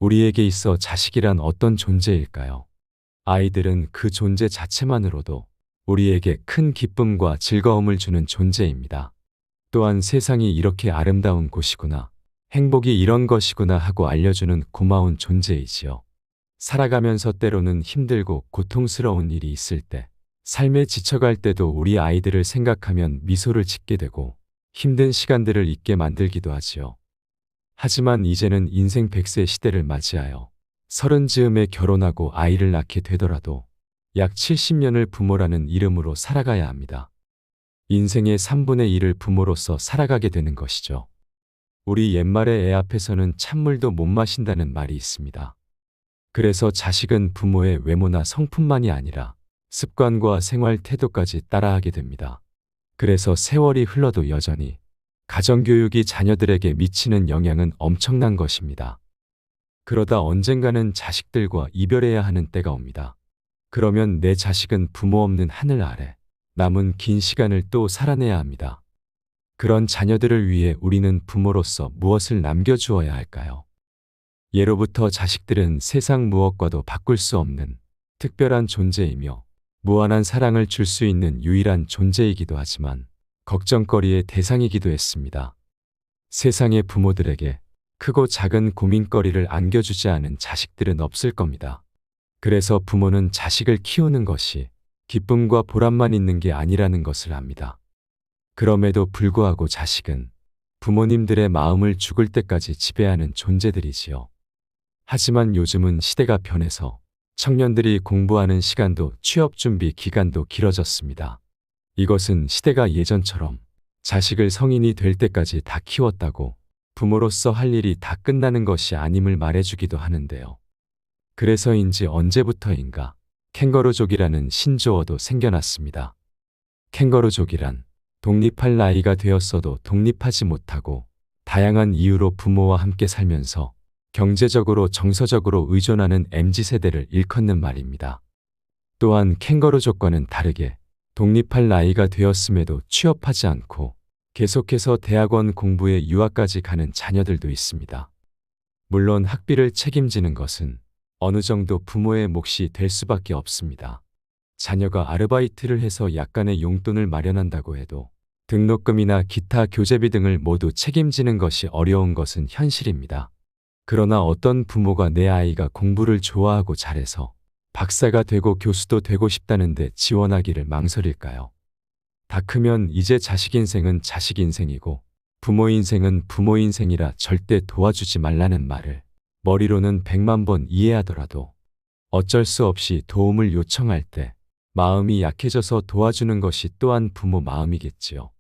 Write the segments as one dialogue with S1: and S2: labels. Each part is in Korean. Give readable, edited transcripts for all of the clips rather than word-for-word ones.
S1: 우리에게 있어 자식이란 어떤 존재일까요? 아이들은 그 존재 자체만으로도 우리에게 큰 기쁨과 즐거움을 주는 존재입니다. 또한 세상이 이렇게 아름다운 곳이구나, 행복이 이런 것이구나 하고 알려주는 고마운 존재이지요. 살아가면서 때로는 힘들고 고통스러운 일이 있을 때, 삶에 지쳐갈 때도 우리 아이들을 생각하면 미소를 짓게 되고 힘든 시간들을 잊게 만들기도 하지요. 하지만 이제는 인생 100세 시대를 맞이하여 30즈음에 결혼하고 아이를 낳게 되더라도 약 70년을 부모라는 이름으로 살아가야 합니다. 인생의 3분의 1을 부모로서 살아가게 되는 것이죠. 우리 옛말에 애 앞에서는 찬물도 못 마신다는 말이 있습니다. 그래서 자식은 부모의 외모나 성품만이 아니라 습관과 생활 태도까지 따라하게 됩니다. 그래서 세월이 흘러도 여전히 가정교육이 자녀들에게 미치는 영향은 엄청난 것입니다. 그러다 언젠가는 자식들과 이별해야 하는 때가 옵니다. 그러면 내 자식은 부모 없는 하늘 아래 남은 긴 시간을 또 살아내야 합니다. 그런 자녀들을 위해 우리는 부모로서 무엇을 남겨주어야 할까요? 예로부터 자식들은 세상 무엇과도 바꿀 수 없는 특별한 존재이며 무한한 사랑을 줄 수 있는 유일한 존재이기도 하지만 걱정거리의 대상이기도 했습니다. 세상의 부모들에게 크고 작은 고민거리를 안겨주지 않은 자식들은 없을 겁니다. 그래서 부모는 자식을 키우는 것이 기쁨과 보람만 있는 게 아니라는 것을 압니다. 그럼에도 불구하고 자식은 부모님들의 마음을 죽을 때까지 지배하는 존재들이지요. 하지만 요즘은 시대가 변해서 청년들이 공부하는 시간도 취업 준비 기간도 길어졌습니다. 이것은 시대가 예전처럼 자식을 성인이 될 때까지 다 키웠다고 부모로서 할 일이 다 끝나는 것이 아님을 말해주기도 하는데요. 그래서인지 언제부터인가 캥거루족이라는 신조어도 생겨났습니다. 캥거루족이란 독립할 나이가 되었어도 독립하지 못하고 다양한 이유로 부모와 함께 살면서 경제적으로 정서적으로 의존하는 MZ세대를 일컫는 말입니다. 또한 캥거루족과는 다르게 독립할 나이가 되었음에도 취업하지 않고 계속해서 대학원 공부에 유학까지 가는 자녀들도 있습니다. 물론 학비를 책임지는 것은 어느 정도 부모의 몫이 될 수밖에 없습니다. 자녀가 아르바이트를 해서 약간의 용돈을 마련한다고 해도 등록금이나 기타 교재비 등을 모두 책임지는 것이 어려운 것은 현실입니다. 그러나 어떤 부모가 내 아이가 공부를 좋아하고 잘해서 박사가 되고 교수도 되고 싶다는데 지원하기를 망설일까요? 다 크면 이제 자식 인생은 자식 인생이고 부모 인생은 부모 인생이라 절대 도와주지 말라는 말을 머리로는 100만 번 이해하더라도 어쩔 수 없이 도움을 요청할 때 마음이 약해져서 도와주는 것이 또한 부모 마음이겠지요.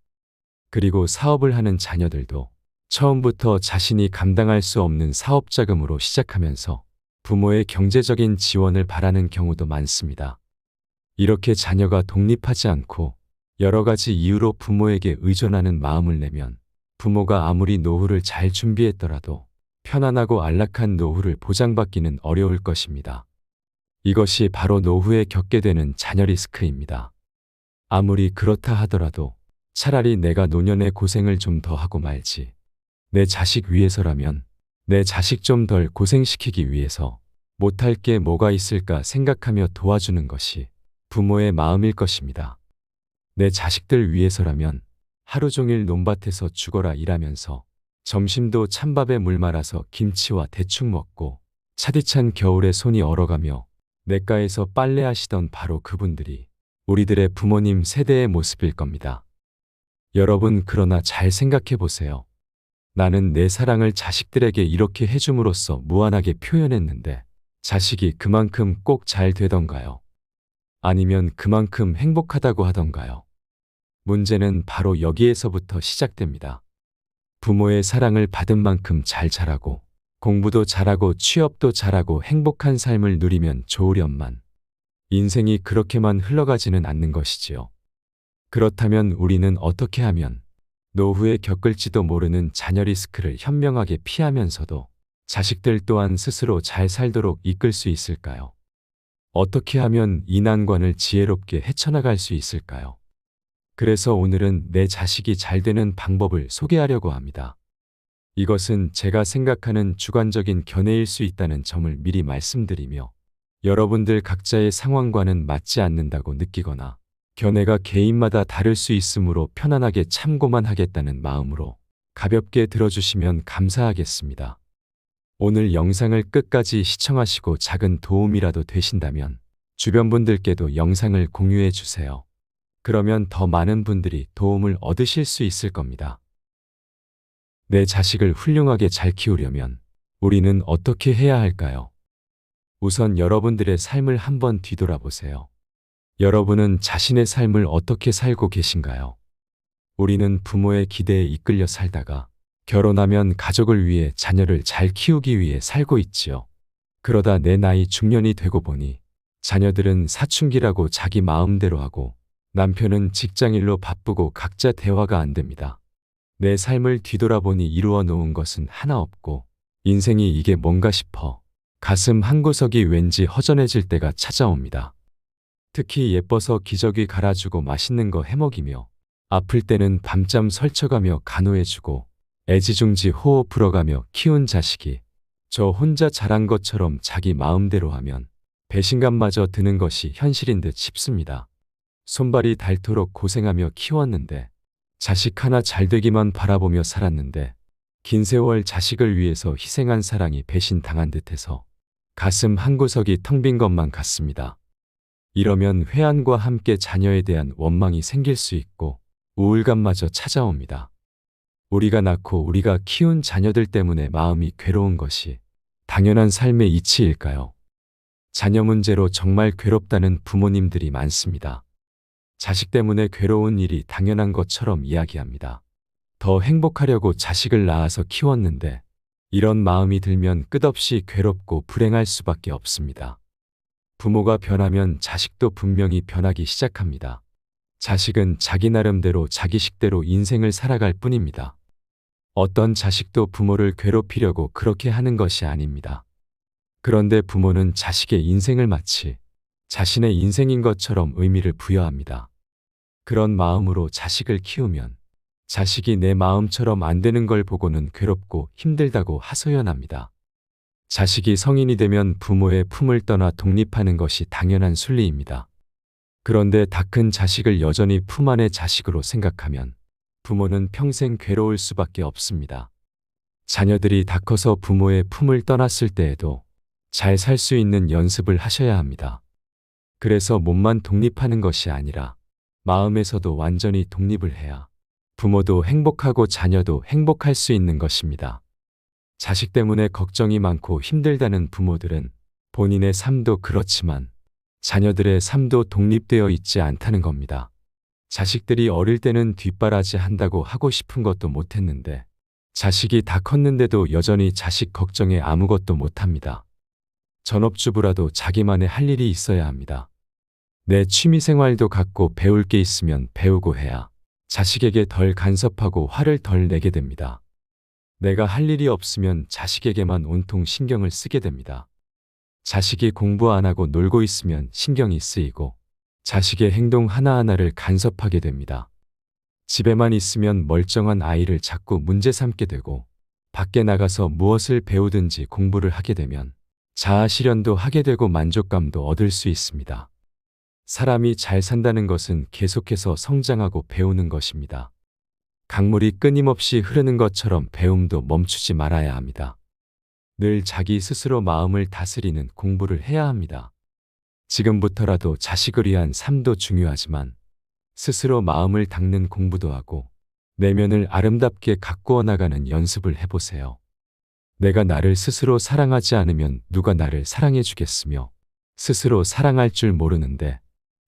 S1: 그리고 사업을 하는 자녀들도 처음부터 자신이 감당할 수 없는 사업 자금으로 시작하면서 부모의 경제적인 지원을 바라는 경우도 많습니다. 이렇게 자녀가 독립하지 않고 여러 가지 이유로 부모에게 의존하는 마음을 내면 부모가 아무리 노후를 잘 준비했더라도 편안하고 안락한 노후를 보장받기는 어려울 것입니다. 이것이 바로 노후에 겪게 되는 자녀 리스크입니다. 아무리 그렇다 하더라도 차라리 내가 노년에 고생을 좀 더 하고 말지. 내 자식 위해서라면 내 자식 좀 덜 고생시키기 위해서 못할 게 뭐가 있을까 생각하며 도와주는 것이 부모의 마음일 것입니다. 내 자식들 위해서라면 하루 종일 논밭에서 죽어라 일하면서 점심도 찬밥에 물 말아서 김치와 대충 먹고 차디찬 겨울에 손이 얼어가며 냇가에서 빨래하시던 바로 그분들이 우리들의 부모님 세대의 모습일 겁니다. 여러분, 그러나 잘 생각해 보세요. 나는 내 사랑을 자식들에게 이렇게 해줌으로써 무한하게 표현했는데 자식이 그만큼 꼭 잘 되던가요? 아니면 그만큼 행복하다고 하던가요? 문제는 바로 여기에서부터 시작됩니다. 부모의 사랑을 받은 만큼 잘 자라고 공부도 잘하고 취업도 잘하고 행복한 삶을 누리면 좋으련만 인생이 그렇게만 흘러가지는 않는 것이지요. 그렇다면 우리는 어떻게 하면 노후에 겪을지도 모르는 자녀 리스크를 현명하게 피하면서도 자식들 또한 스스로 잘 살도록 이끌 수 있을까요? 어떻게 하면 이 난관을 지혜롭게 헤쳐나갈 수 있을까요? 그래서 오늘은 내 자식이 잘 되는 방법을 소개하려고 합니다. 이것은 제가 생각하는 주관적인 견해일 수 있다는 점을 미리 말씀드리며 여러분들 각자의 상황과는 맞지 않는다고 느끼거나 견해가 개인마다 다를 수 있으므로 편안하게 참고만 하겠다는 마음으로 가볍게 들어주시면 감사하겠습니다. 오늘 영상을 끝까지 시청하시고 작은 도움이라도 되신다면 주변 분들께도 영상을 공유해 주세요. 그러면 더 많은 분들이 도움을 얻으실 수 있을 겁니다. 내 자식을 훌륭하게 잘 키우려면 우리는 어떻게 해야 할까요? 우선 여러분들의 삶을 한번 뒤돌아보세요. 여러분은 자신의 삶을 어떻게 살고 계신가요? 우리는 부모의 기대에 이끌려 살다가 결혼하면 가족을 위해 자녀를 잘 키우기 위해 살고 있지요. 그러다 내 나이 중년이 되고 보니 자녀들은 사춘기라고 자기 마음대로 하고 남편은 직장일로 바쁘고 각자 대화가 안 됩니다. 내 삶을 뒤돌아보니 이루어 놓은 것은 하나 없고 인생이 이게 뭔가 싶어 가슴 한구석이 왠지 허전해질 때가 찾아옵니다. 특히 예뻐서 기저귀 갈아주고 맛있는 거 해먹이며 아플 때는 밤잠 설쳐가며 간호해주고 애지중지 호흡 불어가며 키운 자식이 저 혼자 자란 것처럼 자기 마음대로 하면 배신감마저 드는 것이 현실인 듯 싶습니다. 손발이 닳도록 고생하며 키웠는데 자식 하나 잘 되기만 바라보며 살았는데 긴 세월 자식을 위해서 희생한 사랑이 배신당한 듯해서 가슴 한구석이 텅 빈 것만 같습니다. 이러면 회한과 함께 자녀에 대한 원망이 생길 수 있고 우울감마저 찾아옵니다. 우리가 낳고 우리가 키운 자녀들 때문에 마음이 괴로운 것이 당연한 삶의 이치일까요? 자녀 문제로 정말 괴롭다는 부모님들이 많습니다. 자식 때문에 괴로운 일이 당연한 것처럼 이야기합니다. 더 행복하려고 자식을 낳아서 키웠는데 이런 마음이 들면 끝없이 괴롭고 불행할 수밖에 없습니다. 부모가 변하면 자식도 분명히 변하기 시작합니다. 자식은 자기 나름대로 자기 식대로 인생을 살아갈 뿐입니다. 어떤 자식도 부모를 괴롭히려고 그렇게 하는 것이 아닙니다. 그런데 부모는 자식의 인생을 마치 자신의 인생인 것처럼 의미를 부여합니다. 그런 마음으로 자식을 키우면 자식이 내 마음처럼 안 되는 걸 보고는 괴롭고 힘들다고 하소연합니다. 자식이 성인이 되면 부모의 품을 떠나 독립하는 것이 당연한 순리입니다. 그런데 다 큰 자식을 여전히 품 안의 자식으로 생각하면 부모는 평생 괴로울 수밖에 없습니다. 자녀들이 다 커서 부모의 품을 떠났을 때에도 잘 살 수 있는 연습을 하셔야 합니다. 그래서 몸만 독립하는 것이 아니라 마음에서도 완전히 독립을 해야 부모도 행복하고 자녀도 행복할 수 있는 것입니다. 자식 때문에 걱정이 많고 힘들다는 부모들은 본인의 삶도 그렇지만 자녀들의 삶도 독립되어 있지 않다는 겁니다. 자식들이 어릴 때는 뒷바라지 한다고 하고 싶은 것도 못했는데 자식이 다 컸는데도 여전히 자식 걱정에 아무것도 못합니다. 전업주부라도 자기만의 할 일이 있어야 합니다. 내 취미생활도 갖고 배울 게 있으면 배우고 해야 자식에게 덜 간섭하고 화를 덜 내게 됩니다. 내가 할 일이 없으면 자식에게만 온통 신경을 쓰게 됩니다. 자식이 공부 안 하고 놀고 있으면 신경이 쓰이고 자식의 행동 하나하나를 간섭하게 됩니다. 집에만 있으면 멀쩡한 아이를 자꾸 문제 삼게 되고 밖에 나가서 무엇을 배우든지 공부를 하게 되면 자아 실현도 하게 되고 만족감도 얻을 수 있습니다. 사람이 잘 산다는 것은 계속해서 성장하고 배우는 것입니다. 강물이 끊임없이 흐르는 것처럼 배움도 멈추지 말아야 합니다. 늘 자기 스스로 마음을 다스리는 공부를 해야 합니다. 지금부터라도 자식을 위한 삶도 중요하지만 스스로 마음을 닦는 공부도 하고 내면을 아름답게 가꾸어 나가는 연습을 해보세요. 내가 나를 스스로 사랑하지 않으면 누가 나를 사랑해 주겠으며 스스로 사랑할 줄 모르는데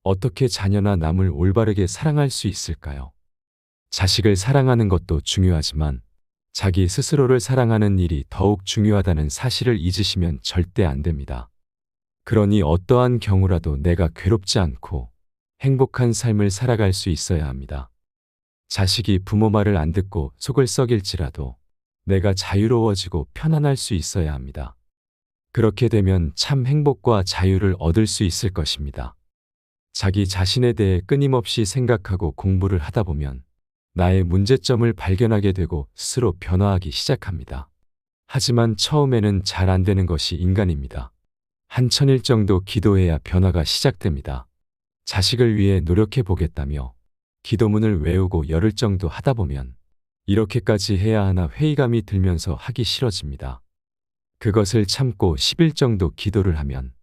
S1: 어떻게 자녀나 남을 올바르게 사랑할 수 있을까요? 자식을 사랑하는 것도 중요하지만 자기 스스로를 사랑하는 일이 더욱 중요하다는 사실을 잊으시면 절대 안 됩니다. 그러니 어떠한 경우라도 내가 괴롭지 않고 행복한 삶을 살아갈 수 있어야 합니다. 자식이 부모 말을 안 듣고 속을 썩일지라도 내가 자유로워지고 편안할 수 있어야 합니다. 그렇게 되면 참 행복과 자유를 얻을 수 있을 것입니다. 자기 자신에 대해 끊임없이 생각하고 공부를 하다 보면 나의 문제점을 발견하게 되고 스스로 변화하기 시작합니다. 하지만 처음에는 잘 안 되는 것이 인간입니다. 한 천일 정도 기도해야 변화가 시작됩니다. 자식을 위해 노력해 보겠다며 기도문을 외우고 열흘 정도 하다 보면 이렇게까지 해야 하나 회의감이 들면서 하기 싫어집니다. 그것을 참고 10일 정도 기도를 하면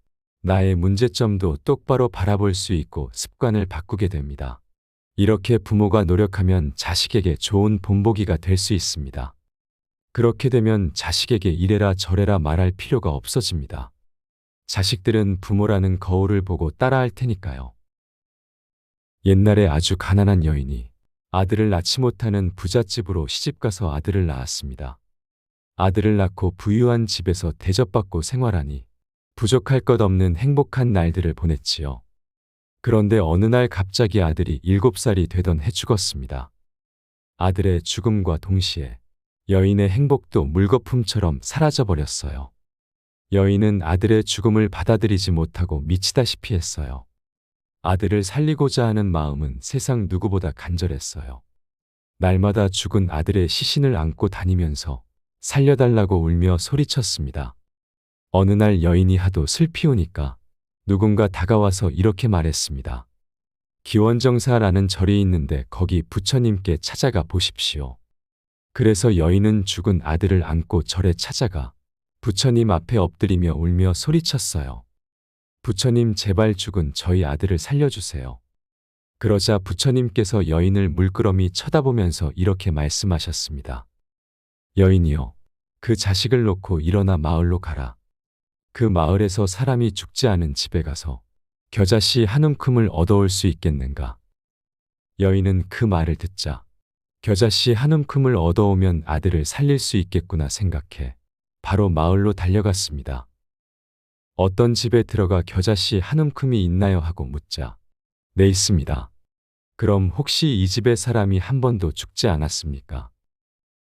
S1: 나의 문제점도 똑바로 바라볼 수 있고 습관을 바꾸게 됩니다. 이렇게 부모가 노력하면 자식에게 좋은 본보기가 될 수 있습니다. 그렇게 되면 자식에게 이래라 저래라 말할 필요가 없어집니다. 자식들은 부모라는 거울을 보고 따라할 테니까요. 옛날에 아주 가난한 여인이 아들을 낳지 못하는 부잣집으로 시집가서 아들을 낳았습니다. 아들을 낳고 부유한 집에서 대접받고 생활하니 부족할 것 없는 행복한 날들을 보냈지요. 그런데 어느 날 갑자기 아들이 7살이 되던 해 죽었습니다. 아들의 죽음과 동시에 여인의 행복도 물거품처럼 사라져버렸어요. 여인은 아들의 죽음을 받아들이지 못하고 미치다시피 했어요. 아들을 살리고자 하는 마음은 세상 누구보다 간절했어요. 날마다 죽은 아들의 시신을 안고 다니면서 살려달라고 울며 소리쳤습니다. 어느 날 여인이 하도 슬피 우니까 누군가 다가와서 이렇게 말했습니다. 기원정사라는 절이 있는데 거기 부처님께 찾아가 보십시오. 그래서 여인은 죽은 아들을 안고 절에 찾아가 부처님 앞에 엎드리며 울며 소리쳤어요. 부처님 제발 죽은 저희 아들을 살려주세요. 그러자 부처님께서 여인을 물끄러미 쳐다보면서 이렇게 말씀하셨습니다. 여인이여, 그 자식을 놓고 일어나 마을로 가라. 그 마을에서 사람이 죽지 않은 집에 가서 겨자씨 한 움큼을 얻어올 수 있겠는가? 여인은 그 말을 듣자 겨자씨 한 움큼을 얻어오면 아들을 살릴 수 있겠구나 생각해 바로 마을로 달려갔습니다. 어떤 집에 들어가 겨자씨 한 움큼이 있나요? 하고 묻자 네, 있습니다. 그럼 혹시 이 집에 사람이 한 번도 죽지 않았습니까?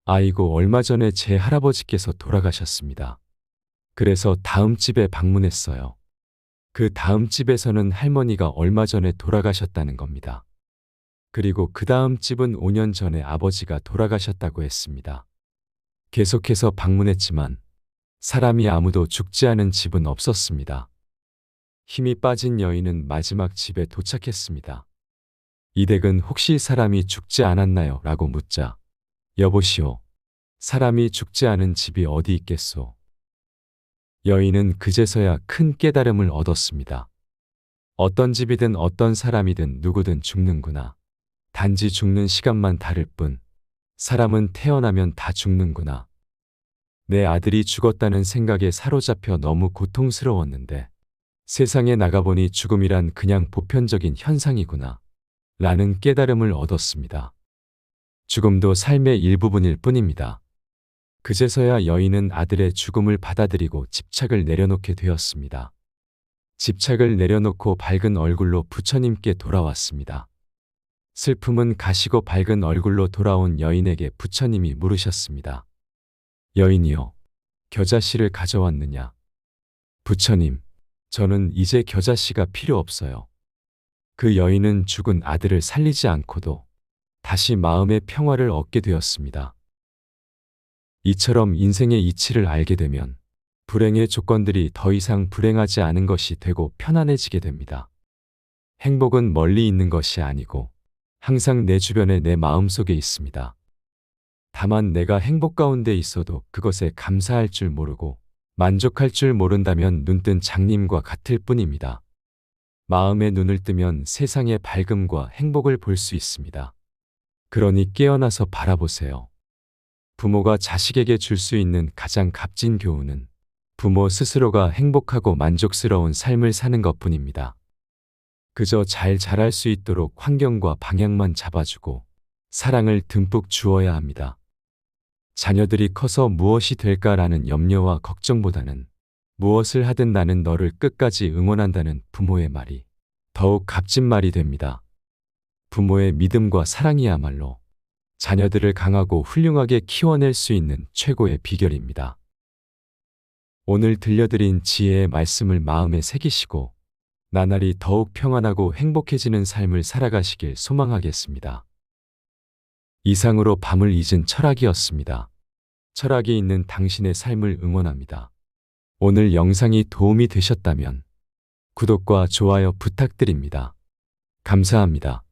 S1: 아이고, 얼마 전에 제 할아버지께서 돌아가셨습니다. 그래서 다음 집에 방문했어요. 그 다음 집에서는 할머니가 얼마 전에 돌아가셨다는 겁니다. 그리고 그 다음 집은 5년 전에 아버지가 돌아가셨다고 했습니다. 계속해서 방문했지만 사람이 아무도 죽지 않은 집은 없었습니다. 힘이 빠진 여인은 마지막 집에 도착했습니다. 이 댁은 혹시 사람이 죽지 않았나요? 라고 묻자 여보시오, 사람이 죽지 않은 집이 어디 있겠소? 여인은 그제서야 큰 깨달음을 얻었습니다. 어떤 집이든 어떤 사람이든 누구든 죽는구나. 단지 죽는 시간만 다를 뿐 사람은 태어나면 다 죽는구나. 내 아들이 죽었다는 생각에 사로잡혀 너무 고통스러웠는데 세상에 나가보니 죽음이란 그냥 보편적인 현상이구나 라는 깨달음을 얻었습니다. 죽음도 삶의 일부분일 뿐입니다. 그제서야 여인은 아들의 죽음을 받아들이고 집착을 내려놓게 되었습니다. 집착을 내려놓고 밝은 얼굴로 부처님께 돌아왔습니다. 슬픔은 가시고 밝은 얼굴로 돌아온 여인에게 부처님이 물으셨습니다. 여인이여, 겨자씨를 가져왔느냐? 부처님, 저는 이제 겨자씨가 필요 없어요. 그 여인은 죽은 아들을 살리지 않고도 다시 마음의 평화를 얻게 되었습니다. 이처럼 인생의 이치를 알게 되면 불행의 조건들이 더 이상 불행하지 않은 것이 되고 편안해지게 됩니다. 행복은 멀리 있는 것이 아니고 항상 내 주변에 내 마음속에 있습니다. 다만 내가 행복 가운데 있어도 그것에 감사할 줄 모르고 만족할 줄 모른다면 눈뜬 장님과 같을 뿐입니다. 마음의 눈을 뜨면 세상의 밝음과 행복을 볼 수 있습니다. 그러니 깨어나서 바라보세요. 부모가 자식에게 줄 수 있는 가장 값진 교훈은 부모 스스로가 행복하고 만족스러운 삶을 사는 것뿐입니다. 그저 잘 자랄 수 있도록 환경과 방향만 잡아주고 사랑을 듬뿍 주어야 합니다. 자녀들이 커서 무엇이 될까라는 염려와 걱정보다는 무엇을 하든 나는 너를 끝까지 응원한다는 부모의 말이 더욱 값진 말이 됩니다. 부모의 믿음과 사랑이야말로 자녀들을 강하고 훌륭하게 키워낼 수 있는 최고의 비결입니다. 오늘 들려드린 지혜의 말씀을 마음에 새기시고 나날이 더욱 평안하고 행복해지는 삶을 살아가시길 소망하겠습니다. 이상으로 밤을 잊은 철학이었습니다. 철학이 있는 당신의 삶을 응원합니다. 오늘 영상이 도움이 되셨다면 구독과 좋아요 부탁드립니다. 감사합니다.